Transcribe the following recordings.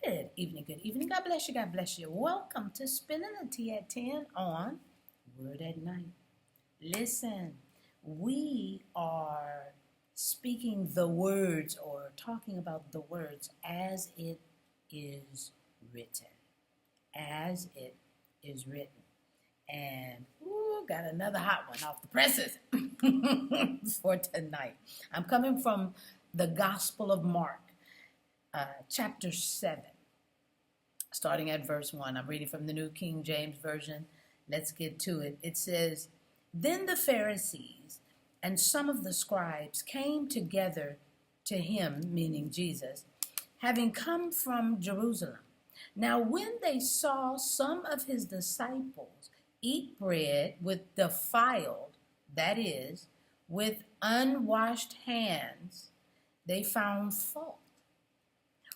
Good evening, good evening. God bless you, God bless you. Welcome to Spilling the Tea at 10 on Word at Night. Listen, we are speaking the words or talking about the words as it is written. As it is written. And got another hot one off the presses for tonight. I'm coming from the Gospel of Mark, chapter 7. Starting at verse 1. I'm reading from the New King James Version. Let's get to it. It says, Then the Pharisees and some of the scribes came together to him, meaning Jesus, having come from Jerusalem. Now when they saw some of his disciples eat bread with defiled, that is, with unwashed hands, they found fault.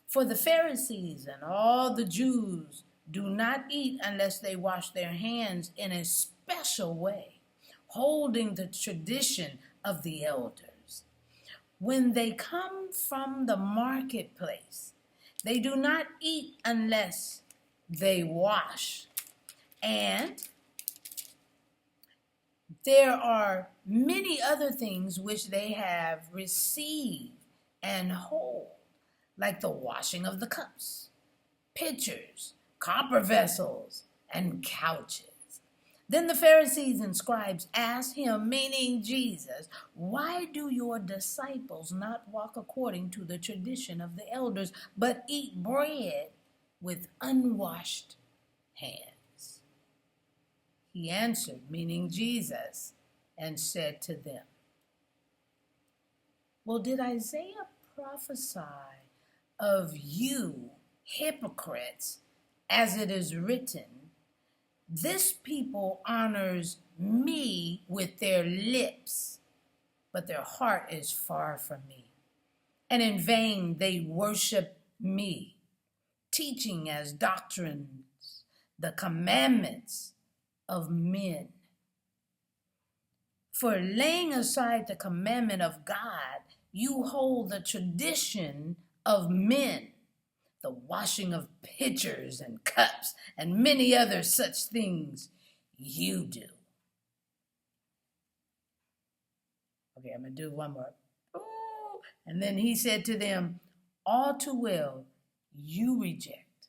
For the Pharisees and all the Jews do not eat unless they wash their hands in a special way, holding the tradition of the elders. When they come from the marketplace, they do not eat unless they wash. And there are many other things which they have received and hold, like the washing of the cups, pitchers, copper vessels, and couches. Then the Pharisees and scribes asked him, meaning Jesus, Why do your disciples not walk according to the tradition of the elders, but eat bread with unwashed hands? He answered, meaning Jesus, and said to them, Well, did Isaiah prophesy of you, hypocrites, as it is written, This people honors me with their lips, but their heart is far from me. And in vain they worship me, teaching as doctrines the commandments of men. For laying aside the commandment of God, you hold the tradition of men, the washing of pitchers and cups, and many other such things you do. Okay, I'm going to do one more. Ooh. And then he said to them, All too well, you reject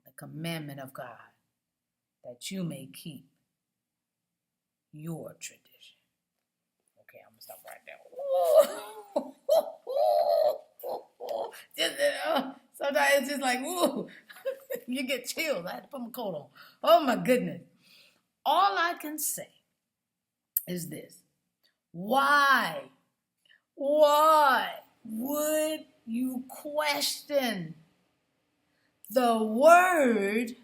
the commandment of God, that you may keep your tradition. Okay, I'm going to stop right there. Ooh. Sometimes it's just like, ooh, you get chills. I had to put my coat on. Oh my goodness. All I can say is this. Why would you question the word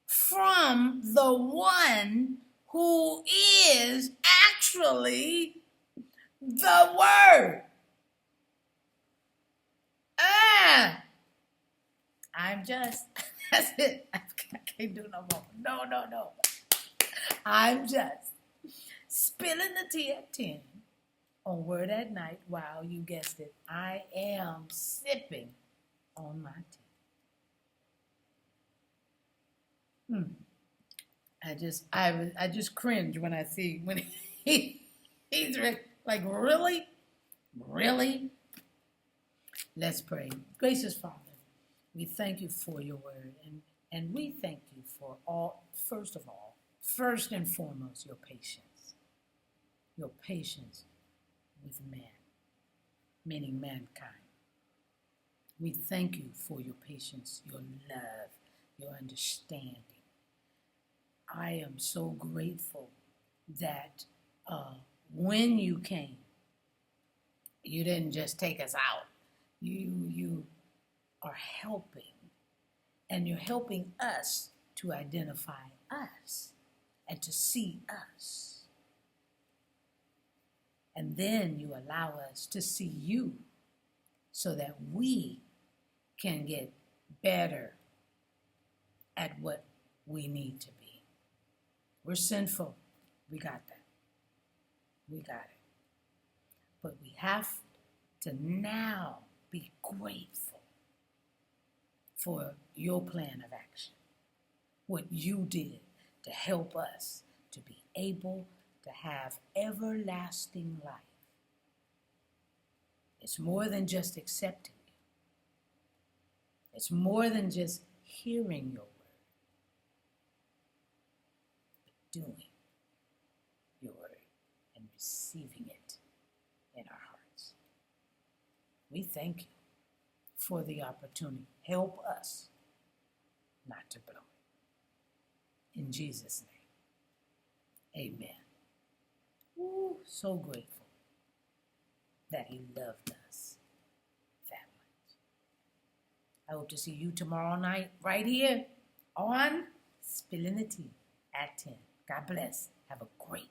from the one who is actually the word? I'm just, that's it. I can't do no more. No. I'm just spilling the tea at 10 on Word at Night. Wow, you guessed it. I am sipping on my tea. I just cringe when I see, when he's like, really? Really? Let's pray. Gracious Father, we thank you for your word, and we thank you for first and foremost, your patience with man, meaning mankind. We thank you for your patience, your love, your understanding. I am so grateful that when you came, you didn't just take us out. You are helping, and you're helping us to identify us and to see us. And then you allow us to see you so that we can get better at what we need to be. We're sinful. We got that. We got it. But we have to now be grateful for your plan of action, what you did to help us to be able to have everlasting life. It's more than just accepting you. It's more than just hearing your word, but doing your word and receiving it in our hearts. We thank you for the opportunity. Help us not to blow it. In Jesus' name, amen. Ooh, so grateful that he loved us that much. I hope to see you tomorrow night right here on Spilling the Tea at 10. God bless. Have a great